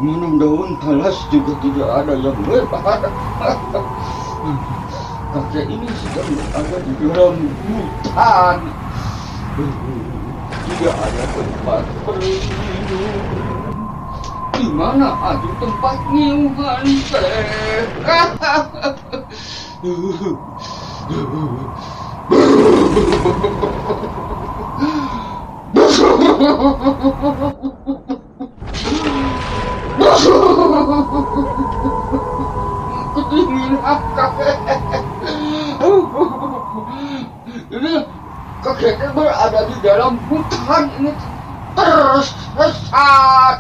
minum daun talas juga tidak ada yang lebar. Kakek ini sedang berada di dalam hutan. Tidak ada tempat berlindung. Di mana ada tempat nyuhan teh? Kedinginan kakek. Ini kakeknya berada di dalam hutan ini tersesat.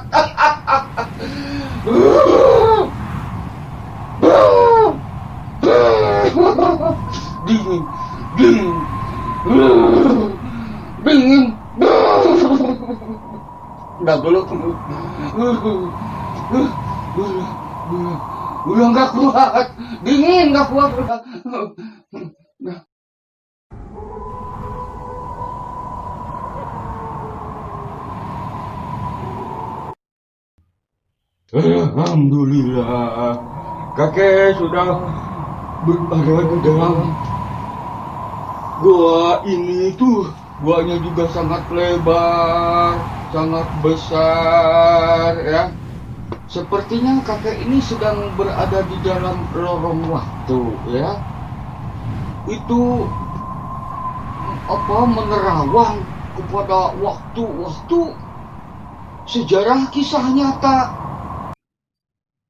Dingin, dingin, dingin. Udah gelap. Udah nggak kuat, dingin nggak kuat udah. Alhamdulillah, kakek sudah berada di dalam gua ini tuh. Guanya juga sangat lebar, sangat besar ya. Sepertinya kakek ini sedang berada di dalam lorong waktu ya. Itu menerawang kepada waktu-waktu sejarah kisah nyata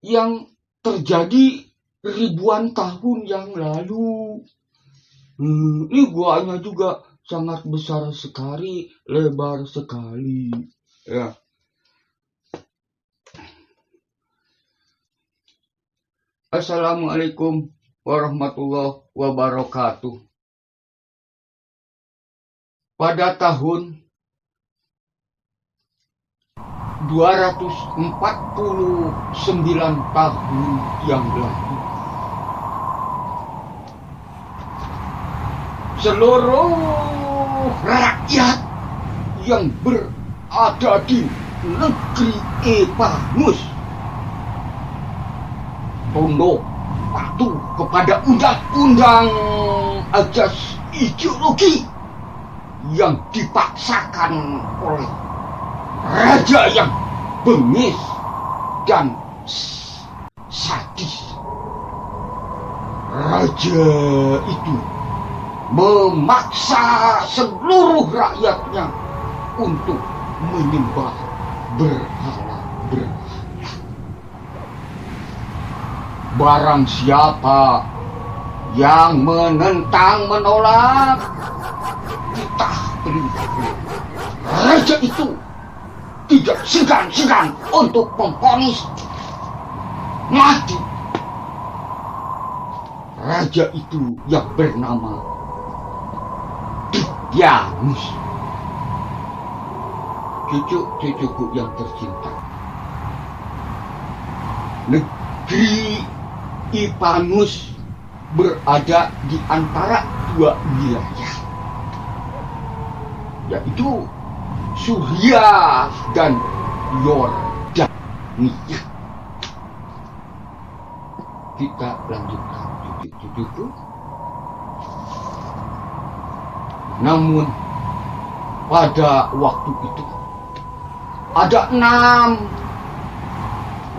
yang terjadi ribuan tahun yang lalu. Ini guanya juga sangat besar sekali, lebar sekali ya. Assalamualaikum warahmatullahi wabarakatuh. Pada tahun 249 tahun yang lalu, seluruh rakyat yang berada di negeri Epanus tunduk patuh kepada undang-undang ajas ideologi yang dipaksakan oleh raja yang bengis dan sadis. Raja itu memaksa seluruh rakyatnya untuk menyembah berhala-berhala. Barang siapa yang menentang, menolak, kita perintahkan. Raja itu tidak segan-segan untuk memvonis mati. Raja itu yang bernama Dipyanus. Cucu-cucuku yang tercinta, negeri Epanus berada di antara dua wilayah, yaitu Suriah dan Yordania. Kita lanjutkan, cucu-cucuku. Namun pada waktu itu ada 6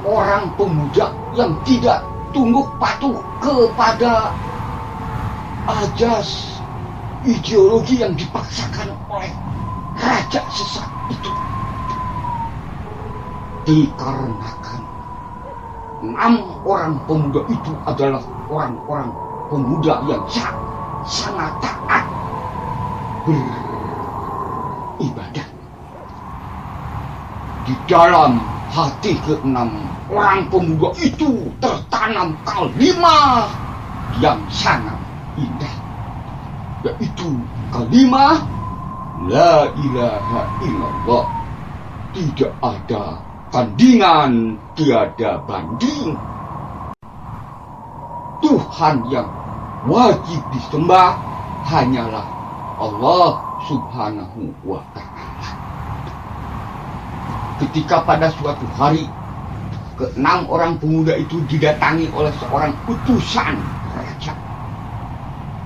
orang pemuda yang tidak tunduk patuh kepada ajas ideologi yang dipaksakan oleh raja sesat itu. Dikarenakan 6 orang pemuda itu adalah orang-orang pemuda yang sangat taat beribadah. Di dalam hati ke-6 orang pemuda itu tertanam kalimat yang sangat indah, yaitu kalimat La ilaha illallah. Tidak ada tandingan, tiada banding. Tuhan yang wajib disembah hanyalah Allah Subhanahu wa Ta'ala. Ketika pada suatu hari Keenam orang pemuda itu didatangi oleh seorang utusan raja,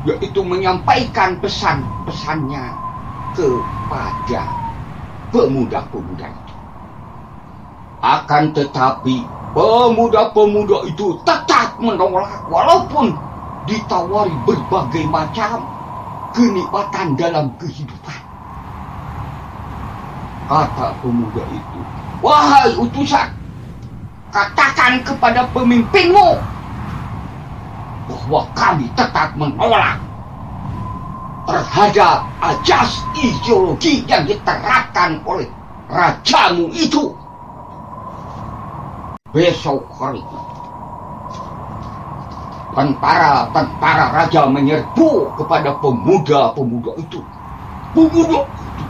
yaitu menyampaikan pesan-pesannya kepada pemuda-pemuda itu. Akan tetapi pemuda-pemuda itu tetap menolak walaupun ditawari berbagai macam kenikmatan dalam kehidupan. Kata pemuda itu, "Wahai utusan, katakan kepada pemimpinmu bahwa kami tetap menolak terhadap ajas ideologi yang diterapkan oleh rajamu itu." Besok harinya, tentara raja menyerbu kepada pemuda-pemuda itu. Pemuda itu,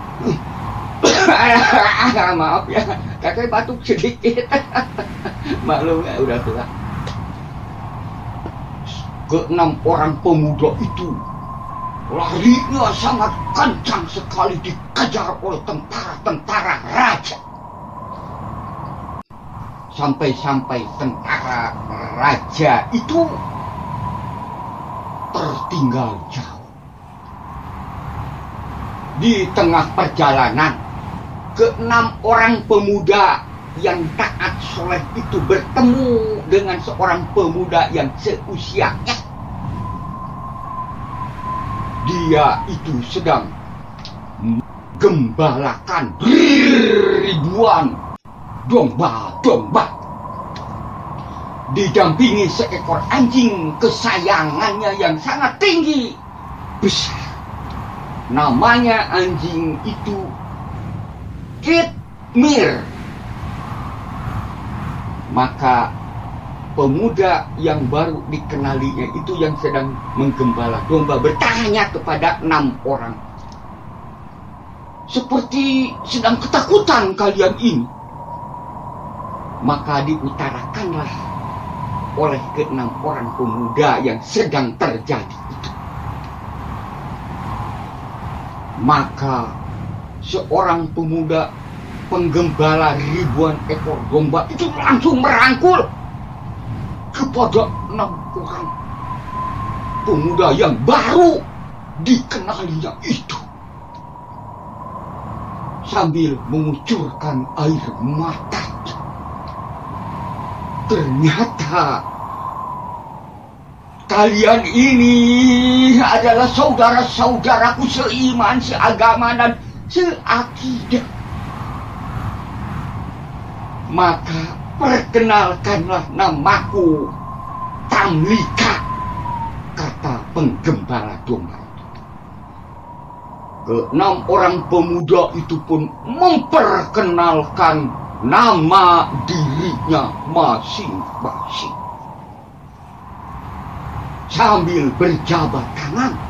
maaf ya, kakek batuk sedikit. Maklum ya, udah tua. Keenam orang pemuda itu larinya sangat kencang sekali, dikejar oleh tentara-tentara raja. Sampai-sampai tentara raja itu tertinggal jauh. Di tengah perjalanan, keenam orang pemuda yang taat soleh itu bertemu dengan seorang pemuda yang seusianya. Dia itu sedang menggembalakan ribuan domba-domba, didampingi seekor anjing kesayangannya yang sangat tinggi besar. Namanya anjing itu Kitmir. Maka pemuda yang baru dikenalinya itu yang sedang menggembala domba bertanya kepada 6 orang, "Seperti sedang ketakutan kalian ini." Maka diutarakanlah oleh ke-6 orang pemuda yang sedang terjadi itu. Maka seorang pemuda penggembala ribuan ekor domba itu langsung merangkul kepada 6 orang pemuda yang baru dikenalinya itu, sambil mengucurkan air mata. "Ternyata kalian ini adalah saudara-saudaraku seiman, seagama, dan seakidah. Maka perkenalkanlah namaku Tamlika," kata penggembala domba itu. Ke-6 orang pemuda itu pun memperkenalkan nama dirinya masing-masing sambil berjabat tangan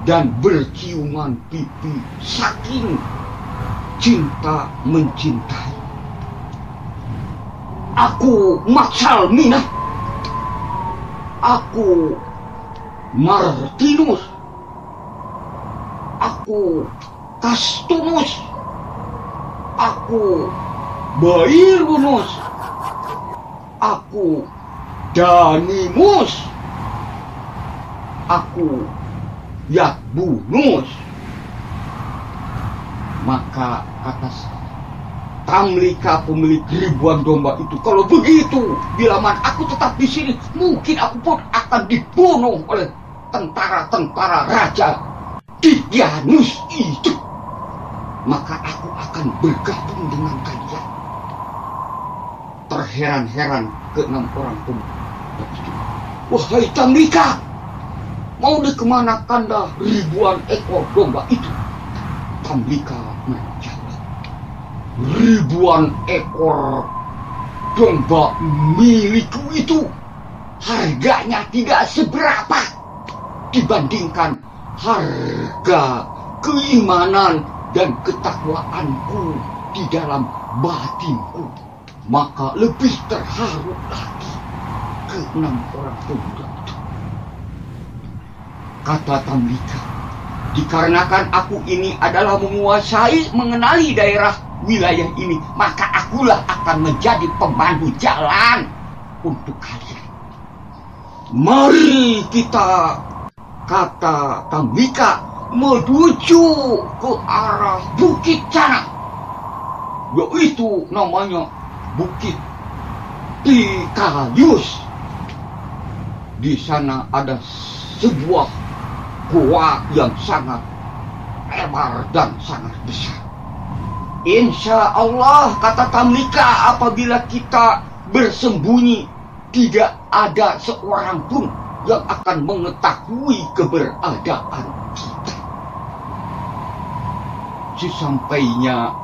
dan berciuman pipi saking cinta mencintai. "Aku Maksal Minah, aku Martinus, aku Kastunus, aku Bairunus, aku Danimus, aku Yakbunus." Maka kata Tamlika, pemilik ribuan domba itu, "Kalau begitu, bila mana aku tetap di sini, mungkin aku pun akan dibunuh oleh tentara-tentara raja Tidianus itu. Maka aku akan bergabung dengan kalian." Terheran-heran ke-6 orang pemuda itu, "Wahai Tamlika, mau dikemanakan dah ribuan ekor domba itu?" Tamlika menjawab, "Ribuan ekor domba milikku itu harganya tidak seberapa dibandingkan harga keimanan dan ketakwaanku di dalam batinku." Maka lebih terharu lagi ke-6 orang pemuda itu. Kata Tamlika, "Dikarenakan aku ini adalah menguasai, mengenali daerah wilayah ini, maka akulah akan menjadi pemandu jalan untuk kalian. Mari kita, kata Tamlika, menuju ke arah Bukit Cana, yaitu namanya Bukit Tikayus. Di sana ada sebuah gua yang sangat lebar dan sangat besar. Insya Allah, kata Tamlika, apabila kita bersembunyi, tidak ada seorang pun yang akan mengetahui keberadaan kita. Sesampainya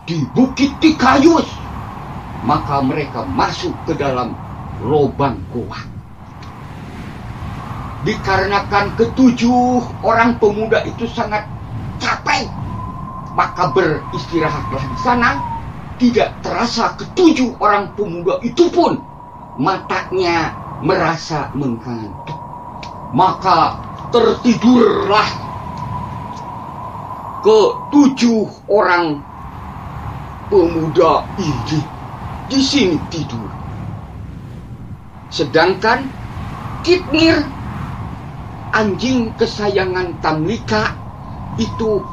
di Bukit Tikayus, maka mereka masuk ke dalam lubang goa. Dikarenakan ketujuh orang pemuda itu sangat capek, maka beristirahatlah di sana. Tidak terasa ketujuh orang pemuda itu pun matanya merasa mengantuk. Maka tertidurlah ketujuh orang pemuda ini di sini tidur. Sedangkan Kitmir, anjing kesayangan Tamlika, itu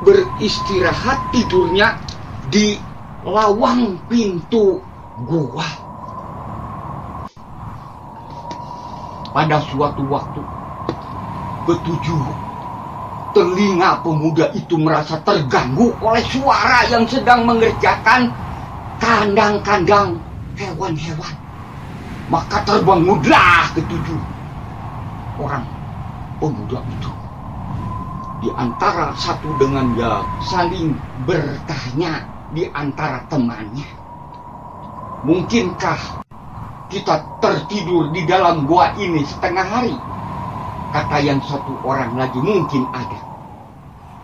beristirahat tidurnya di lawang pintu gua. Pada suatu waktu, ketujuh telinga pemuda itu merasa terganggu oleh suara yang sedang mengerjakan kandang-kandang hewan-hewan. Maka terbangunlah ketujuh orang pemuda itu. Di antara satu dengan yang saling bertanya di antara temannya, mungkinkah kita tertidur di dalam gua ini setengah hari? Kata yang satu orang lagi, mungkin ada.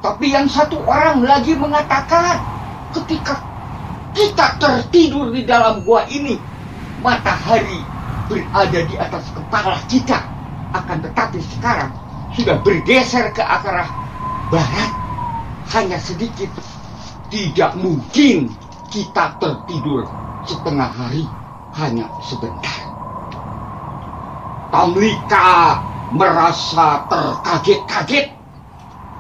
Tapi yang satu orang lagi mengatakan, ketika kita tertidur di dalam gua ini, matahari berada di atas kepala kita. Akan tetapi sekarang sudah bergeser ke arah barat, hanya sedikit. Tidak mungkin kita tertidur setengah hari, hanya sebentar. Tamlika merasa terkaget-kaget.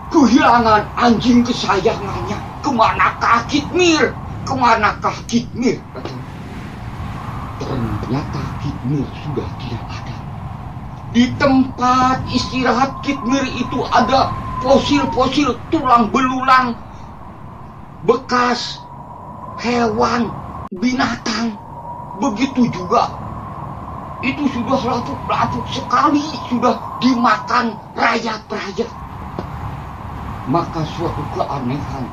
Kehilangan anjing kesayangannya. Kemanakah Kitmir? Kemanakah Kitmir? Ternyata Kitmir sudah tidak ada. Di tempat istirahat Kitmir itu ada fosil-fosil tulang belulang, bekas hewan, binatang. Begitu juga itu sudah lapuk-lapuk sekali, sudah dimakan rayap-rayap. Maka suatu keanehan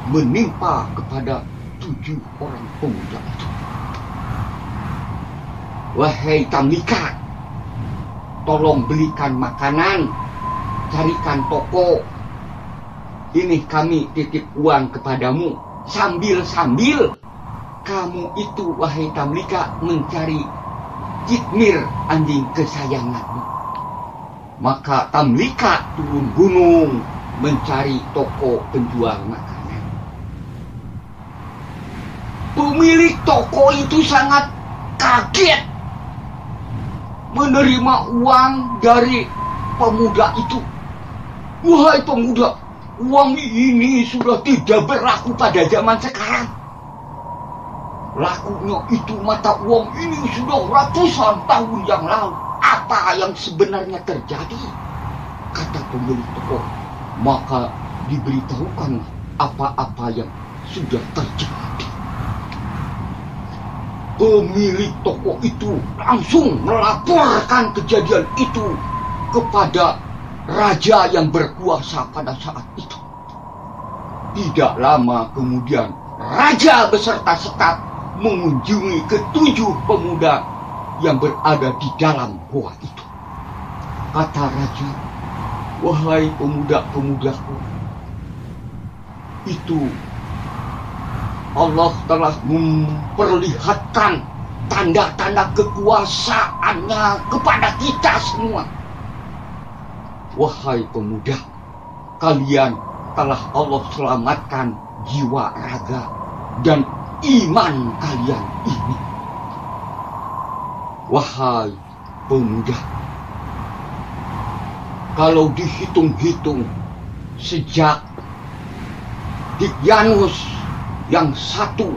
menimpa kepada 7 orang pemuda itu. Wahai Tamlika, tolong belikan makanan, carikan toko. Ini kami titip uang kepadamu. Sambil-sambil kamu itu, wahai Tamlika, mencari Kitmir, anjing kesayanganmu. Maka Tamlika turun gunung mencari toko penjual makanan. Pemilik toko itu sangat kaget menerima uang dari pemuda itu. Wahai pemuda, uang ini sudah tidak berlaku pada zaman sekarang. Lakunya itu mata uang ini sudah ratusan tahun yang lalu. Apa yang sebenarnya terjadi? Kata pemilik toko. Maka diberitahukan apa-apa yang sudah terjadi. Pemilik toko itu langsung melaporkan kejadian itu kepada raja yang berkuasa pada saat itu. Tidak lama kemudian, raja beserta staf mengunjungi ke-7 pemuda yang berada di dalam gua itu. Kata raja, wahai pemuda-pemudaku, itu Allah telah memperlihatkan tanda-tanda kekuasaannya kepada kita semua. Wahai pemuda, kalian telah Allah selamatkan jiwa raga dan iman kalian ini. Wahai pemuda, kalau dihitung-hitung sejak Dikyanus yang satu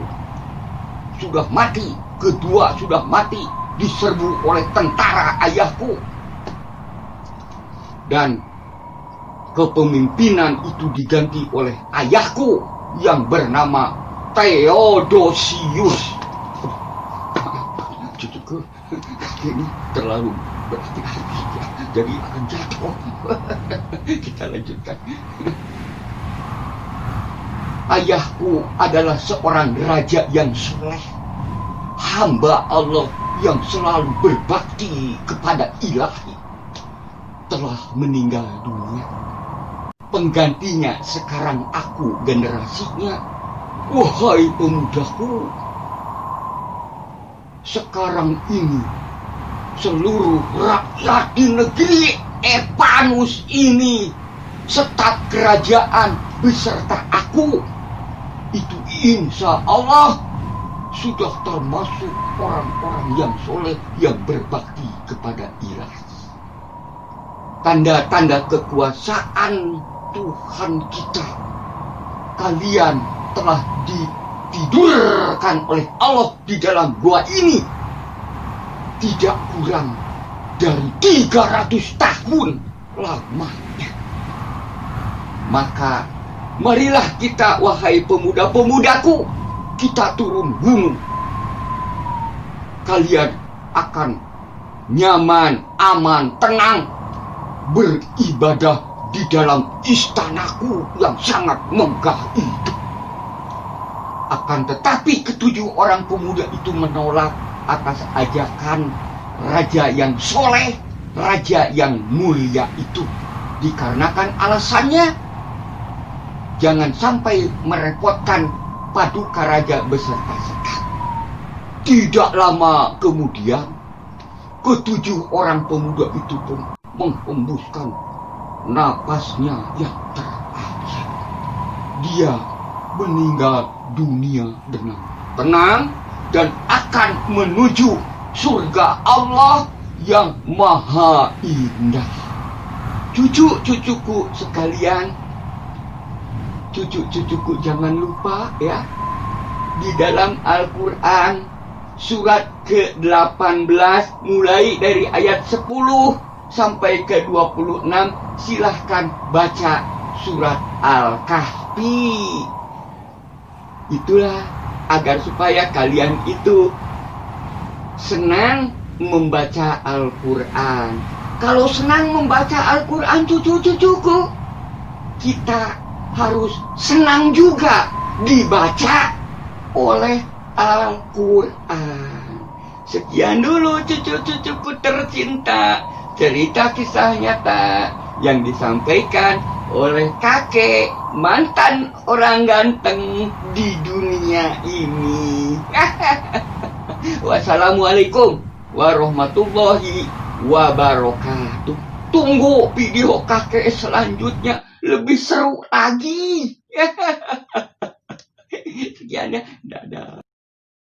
sudah mati, kedua sudah mati, diserbu oleh tentara ayahku, dan kepemimpinan itu diganti oleh ayahku yang bernama Theodosius. Cucuku, kaki ini terlalu berhati-hati ya, jadi akan jatuh. Kita lanjutkan. Ayahku adalah seorang raja yang soleh, hamba Allah yang selalu berbakti kepada ilahi, telah meninggal dunia. Penggantinya sekarang aku, generasinya. Wahai pemudaku, sekarang ini seluruh rakyat di negeri Epanus ini, staf kerajaan beserta aku, itu insya Allah sudah termasuk orang-orang yang soleh yang berbakti kepada ilahi. Tanda-tanda kekuasaan Tuhan kita, kalian telah ditidurkan oleh Allah di dalam gua ini tidak kurang dari 300 tahun lamanya. Maka marilah kita, wahai pemuda-pemudaku, kita turun gunung. Kalian akan nyaman, aman, tenang beribadah di dalam istanaku yang sangat megah itu. Akan tetapi ketujuh orang pemuda itu menolak atas ajakan raja yang soleh, raja yang mulia itu. Dikarenakan alasannya, jangan sampai merepotkan paduka raja beserta staf. Tidak lama kemudian, ketujuh orang pemuda itu pun menghembuskan napasnya yang terakhir. Dia meninggal dunia dengan tenang dan akan menuju surga Allah yang maha indah. Cucu-cucuku sekalian, cucu-cucuku jangan lupa ya, di dalam Al-Quran surat ke-18 mulai dari ayat 10 sampai ke 26, silahkan baca surat Al-Kahfi. Itulah agar supaya kalian itu senang membaca Al-Quran. Kalau senang membaca Al-Quran, cucu-cucuku, kita harus senang juga dibaca oleh Al-Quran. Sekian dulu cucu-cucuku tercinta, cerita kisah nyata yang disampaikan oleh kakek mantan orang ganteng di dunia ini. Wassalamualaikum warahmatullahi wabarakatuh. Tunggu video kakek selanjutnya, lebih seru lagi. Sekian ya, dadah.